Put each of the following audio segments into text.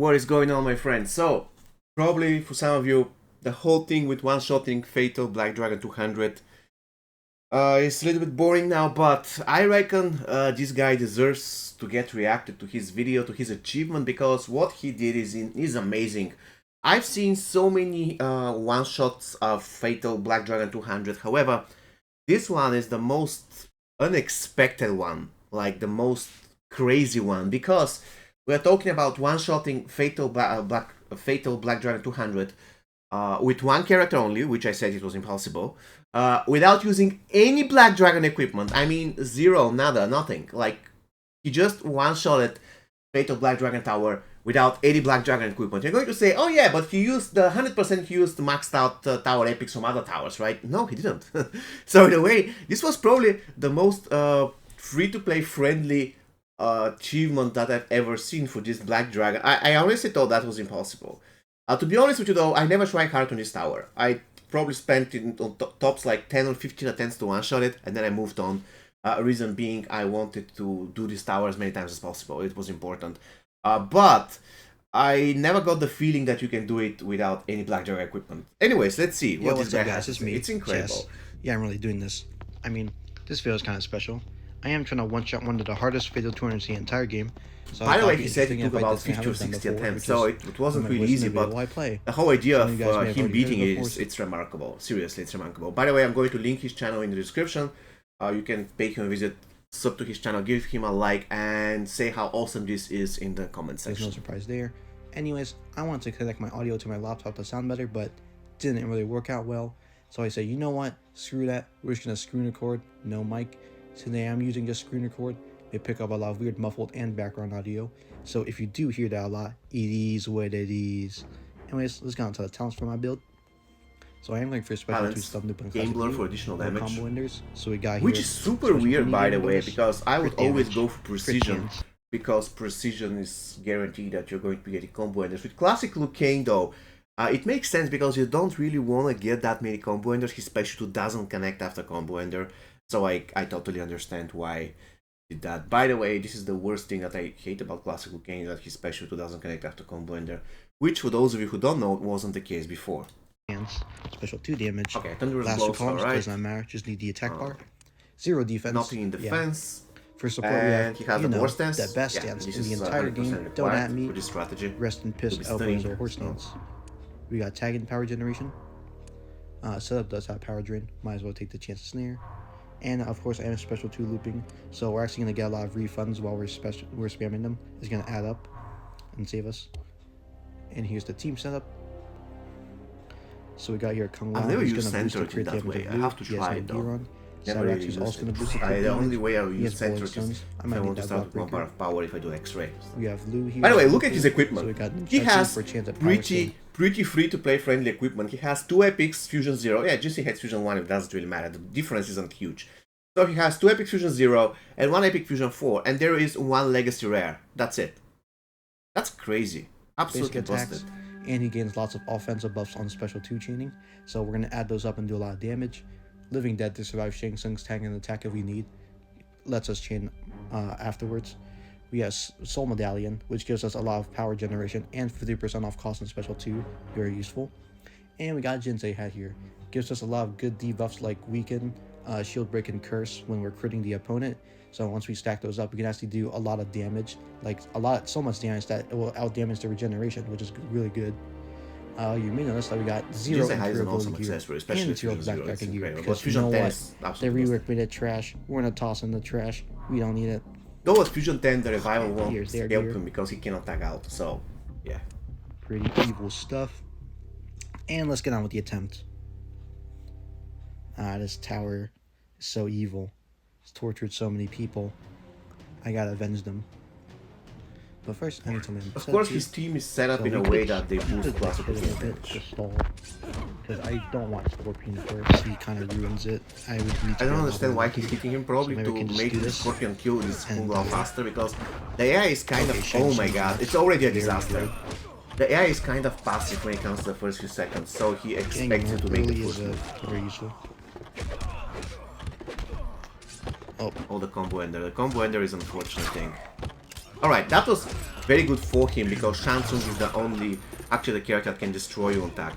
What is going on, my friends? So, probably for some of you, the whole thing with one-shotting Fatal Black Dragon 200 is a little bit boring now, but I reckon this guy deserves to get reacted to his video, to his achievement, because what he did is amazing. I've seen so many one-shots of Fatal Black Dragon 200, however, this one is the most unexpected one, like the most crazy one, because we are talking about one-shotting Fatal Black Dragon 200 with one character only, which I said it was impossible, without using any Black Dragon equipment. I mean, zero, nada, nothing. Like, he just one-shotted Fatal Black Dragon Tower without any Black Dragon equipment. You're going to say, oh yeah, but he used the 100% he used maxed out tower epics from other towers, right? No, he didn't. So in a way, this was probably the most free-to-play friendly achievement that I've ever seen for this Black Dragon. I honestly thought that was impossible. To be honest with you though, I never tried hard on this tower. I probably spent on tops like 10 or 15 attempts to one-shot it, and then I moved on. Reason being, I wanted to do this tower as many times as possible. It was important. But I never got the feeling that you can do it without any Black Dragon equipment. Anyways, let's see what this guy has to say. It's incredible. Yes. Yeah, I'm really doing this. I mean, this video is kind of special. I am trying to one-shot one of the hardest Fatal 200s in the entire game. So by the way, he said he took about 50 or 60 attempts, so it wasn't really easy, but the whole idea of him beating it it's remarkable. Seriously, it's remarkable. By the way, I'm going to link his channel in the description. You can pay him a visit, sub to his channel, give him a like, and say how awesome this is in the comment section. There's no surprise there. Anyways, I wanted to connect my audio to my laptop to sound better, but didn't really work out well. So I said, you know what? Screw that. We're just going to screen record. No mic. Today I'm using just screen record. They pick up a lot of weird muffled and background audio. So if you do hear that a lot, it is what it is. Anyways, let's get on to the talents for my build. So I am going for special 2 stub noob and game blur for additional damage. Combo enders. So we got here, which is super weird, by the way, because I would always go for precision, because precision is guaranteed that you're going to be getting combo enders. With Klassik Liu Kang though, it makes sense because you don't really want to get that many combo enders. His special 2 doesn't connect after combo ender, so I totally understand why he did that. By the way, this is the worst thing that I hate about Klassik Liu Kang, that his special 2 doesn't connect after combo ender, which for those of you who don't know, wasn't the case before. Special 2 damage. Okay, Thunderous Last blows, 2 columns, alright. does not matter, just need the attack bar. 0 defense. Nothing in defense. Yeah. For support, and we he has have, the war stance. the best stance in the entire game. Don't at me. For this strategy. Rest in piss, elbows, or horse stance. We got tag and power generation. Setup does have power drain. Might as well take the chance to snare. And of course, I am special 2 looping, so we're actually gonna get a lot of refunds while we're spamming them. It's gonna add up and save us. And here's the team setup. So we got here Kung Lao. I've never used center in that way. I have to try it though. Never really used also it. Boost The only way I will use center is if I want to start with 1 bar of power if I do X-ray. We have Lu here. By the way, look at his equipment. So we got he has pretty free-to-play friendly equipment. He has 2 epics, Fusion 0. Yeah, GC has Fusion 1, it doesn't really matter. The difference isn't huge. So he has 2 epics Fusion 0 and 1 epic Fusion 4, and there is 1 legacy rare. That's it. That's crazy. Absolutely busted. And he gains lots of offensive buffs on special 2 chaining, so we're going to add those up and do a lot of damage. Living Dead to survive Shang Tsung's tag and attack if we need. Lets us chain afterwards. We have Soul Medallion, which gives us a lot of power generation and 50% off cost on special 2, very useful. And we got Jinsei hat here. Gives us a lot of good debuffs like Weaken, Shield Break, and Curse when we're critting the opponent. So once we stack those up, we can actually do a lot of damage, like so much damage that it will out damage the regeneration, which is really good. You may notice that we got 0 incurable gear and 0 backpacking gear, because you know what, the rework made it trash. We're gonna toss in the trash. We don't need it. Though with Fusion 10, the revival won't help him because he cannot tag out. So yeah, pretty evil stuff. And let's get on with the attempt. This tower is so evil. It's tortured so many people. I gotta avenge them. But first, I need to land. Of course, his team is set up in a way that they boost classical damage. Because I don't want Scorpion first. He kind of ruins it. I don't understand why he's hitting him. Probably to make the Scorpion kill this Kung Lao faster, because the AI is kind of... Oh my god, it's already a disaster. The AI is kind of passive when it comes to the first few seconds, so he expects him to make the first move. Very useful. Oh, the combo ender. The combo ender is an unfortunate thing. Alright, that was very good for him because Shang Tsung is the only actually character that can destroy you on attack.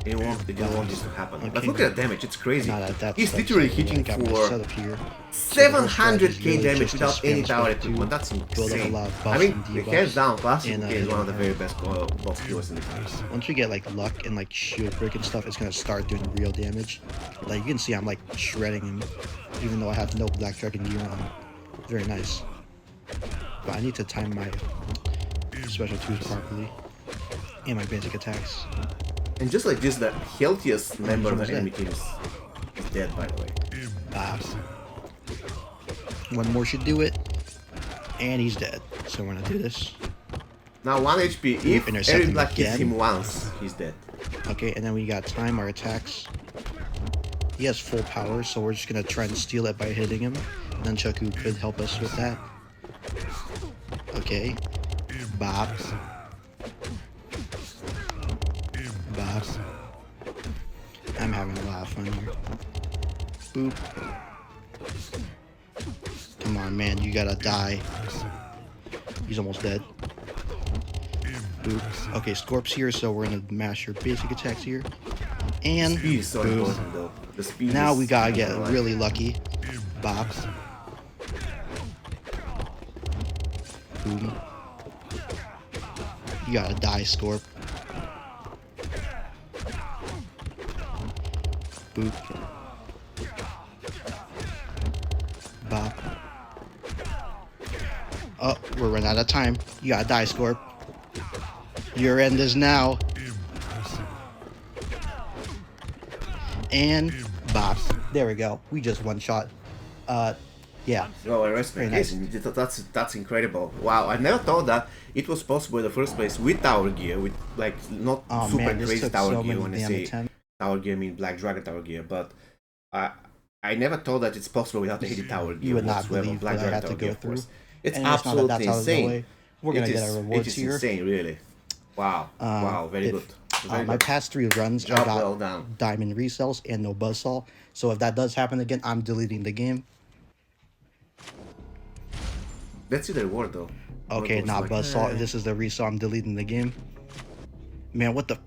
They don't want this to happen. Okay, but look at the damage, it's crazy. He's that's literally so hitting I got my for setup here. 700k really damage just to without any spam tower special equipment. two, That's build up a insane. lot of I buffs mean, and hands debuffs, down, Klassik and, is one of the very best buff heroes in the game. Once we get like luck and like shield break and stuff, it's gonna start doing real damage. Like you can see, I'm like shredding him, even though I have no Black Dragon gear on. Very nice. But I need to time my special twos properly and my basic attacks. And just like this, the healthiest member of the enemy team is dead, by the way. One more should do it, and he's dead. So we're gonna do this. Now 1 HP, if Intercept every him black hits again. him once, he's dead. Okay, and then we got time our attacks. He has full power, so we're just gonna try and steal it by hitting him. Nunchaku could help us with that. Okay. Bop. Bop. I'm having a lot of fun here. Boop. Come on, man, you gotta die. He's almost dead. Boop. Okay, Scorp's here, so we're gonna mash your basic attacks here. And Speed is so boom. important though. The speed Now is we gotta get like- really lucky. Bop. Boom. You gotta die, Scorp. Boop. Bop. Oh, we're running out of time. You gotta die, Scorp. Your end is now. And bop. There we go. We just one shot. Yeah. Oh, I respect Very it. That's incredible. Wow, I never thought that it was possible in the first place with tower gear, with like not Oh super man, this crazy took tower so gear many when I damn say attempts. tower gear, I mean Black Dragon tower gear, but I never thought that it's possible without the heavy tower gear. You would not whatsoever. believe Black what I Dragon had to tower go gear, of through. course. It's And it's not that absolutely that's out of the insane. way. We're gonna get our rewards it is here. insane, really. Wow, wow, very good. Very My good. past 3 runs, I Job got well done. diamond resells and no buzzsaw. So if that does happen again, I'm deleting the game. Let's see the reward though. Okay, What not looks like- buzzsaw. If this is the resell, I'm deleting the game. Man, what the?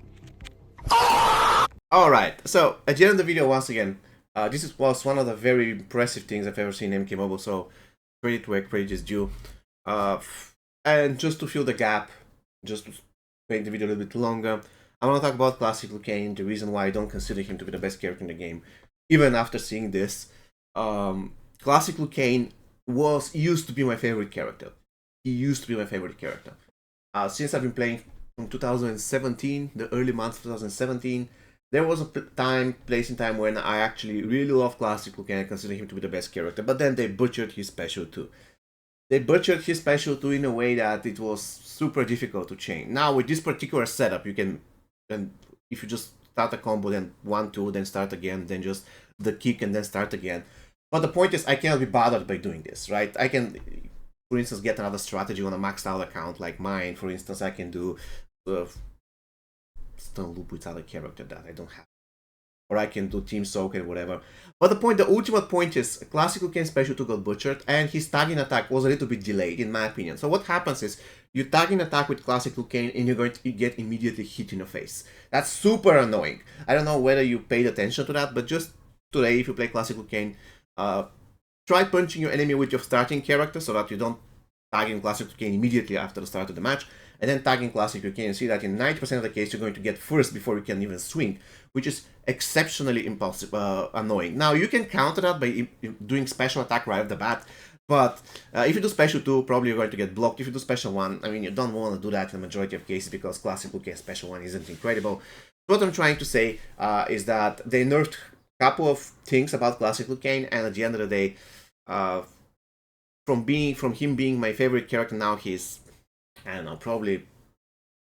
Alright, so at the end of the video, once again, was one of the very impressive things I've ever seen in MK Mobile, so credit where credit is due. And just to fill the gap, just to make the video a little bit longer, I want to talk about Klassik Liu Kang, the reason why I don't consider him to be the best character in the game. Even after seeing this, Klassik Liu Kang used to be my favorite character. He used to be my favorite character. Since I've been playing from 2017, the early months of 2017, there was a place in time when I actually really loved Klassik Liu Kang and consider him to be the best character, but then they butchered his special too. They butchered his special too in a way that it was super difficult to chain. Now with this particular setup, you can, and if you just start a combo, then 1-2, then start again, then just the kick and then start again. But the point is, I cannot be bothered by doing this, right? I can, for instance, get another strategy on a maxed out account like mine. For instance, I can do stun loop with other character that I don't have. Or I can do Team Soak and whatever. But the ultimate point is, Klassik Liu Kang special 2 got butchered, and his tagging attack was a little bit delayed, in my opinion. So what happens is, you tag in attack with Klassik Liu Kang, and you're going to get immediately hit in the face. That's super annoying. I don't know whether you paid attention to that, but just today, if you play Klassik Liu Kang, try punching your enemy with your starting character, so that you don't tag in Klassik Liu Kang immediately after the start of the match, and then tagging Klassik Liu Kang, and see that in 90% of the case, you're going to get first before you can even swing, which is exceptionally annoying. Now, you can counter that by doing special attack right off the bat, but if you do special 2, probably you're going to get blocked. If you do special 1, I mean, you don't want to do that in the majority of cases because Klassik Liu Kang special 1 isn't incredible. What I'm trying to say is that they nerfed a couple of things about Klassik Liu Kang, and at the end of the day, from him being my favorite character, now he's, I don't know, probably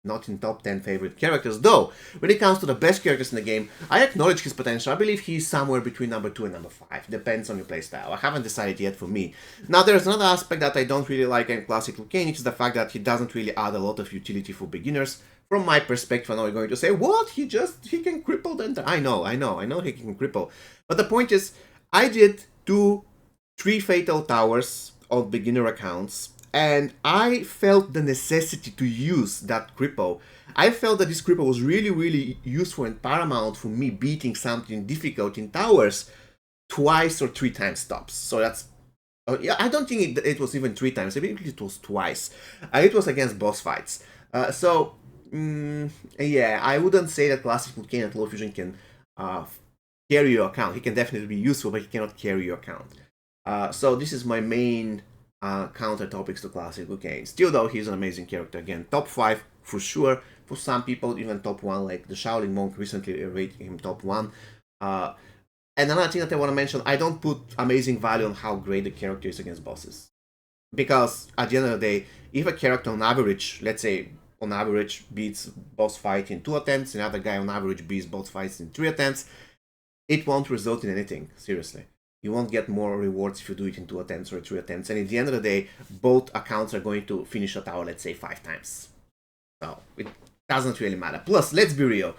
not in top 10 favorite characters, though when it comes to the best characters in the game, I acknowledge his potential. I believe he's somewhere between number 2 and number 5, depends on your playstyle. I haven't decided yet for me. Now there's another aspect that I don't really like in Klassik Liu Kang, which is the fact that he doesn't really add a lot of utility for beginners. From my perspective, I know you're going to say, what? He can cripple the entire... I know he can cripple. But the point is, I did 3 fatal towers on beginner accounts, and I felt the necessity to use that cripple. I felt that this cripple was really useful and paramount for me beating something difficult in towers twice or 3 times tops. So that's yeah, I don't think it was even 3 times. I think it was twice. It was against boss fights. Yeah, I wouldn't say that Klassik Liu Kang at low fusion can carry your account. He can definitely be useful, but he cannot carry your account. So this is my main counter topics to Klassik Liu Kang. Still though, he's an amazing character. Again, top 5 for sure. For some people, even top 1, like the Shaolin Monk recently rated him top 1. And another thing that I want to mention, I don't put amazing value on how great the character is against bosses. Because at the end of the day, if a character on average, let's say on average beats boss fight in 2 attempts, another guy on average beats boss fights in 3 attempts, it won't result in anything, seriously. You won't get more rewards if you do it in 2 attempts or 3 attempts, and at the end of the day, both accounts are going to finish a tower, let's say, 5 times. So, it doesn't really matter. Plus, let's be real.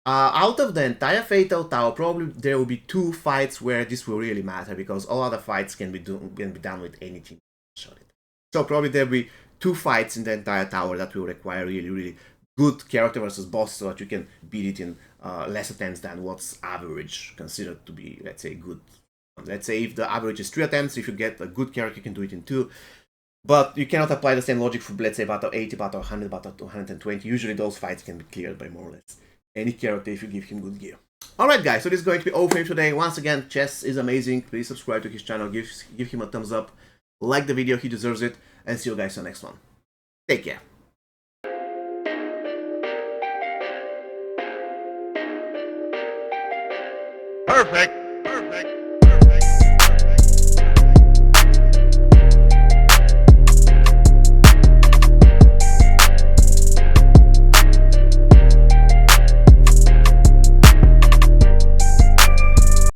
Out of the entire Fatal Tower, probably there will be 2 fights where this will really matter, because all other fights can be done with anything. So probably there will be 2 fights in the entire tower that will require really good character versus boss, so that you can beat it in less attempts than what's average considered to be, let's say, good. Let's say if the average is 3 attempts, if you get a good character, you can do it in 2. But you cannot apply the same logic for, let's say, battle 80, battle 100, battle 220. Usually those fights can be cleared by more or less any character if you give him good gear. Alright guys, so this is going to be all for him today. Once again, Chess is amazing. Please subscribe to his channel, give him a thumbs up, like the video, he deserves it, and see you guys on the next one. Take care. Perfect.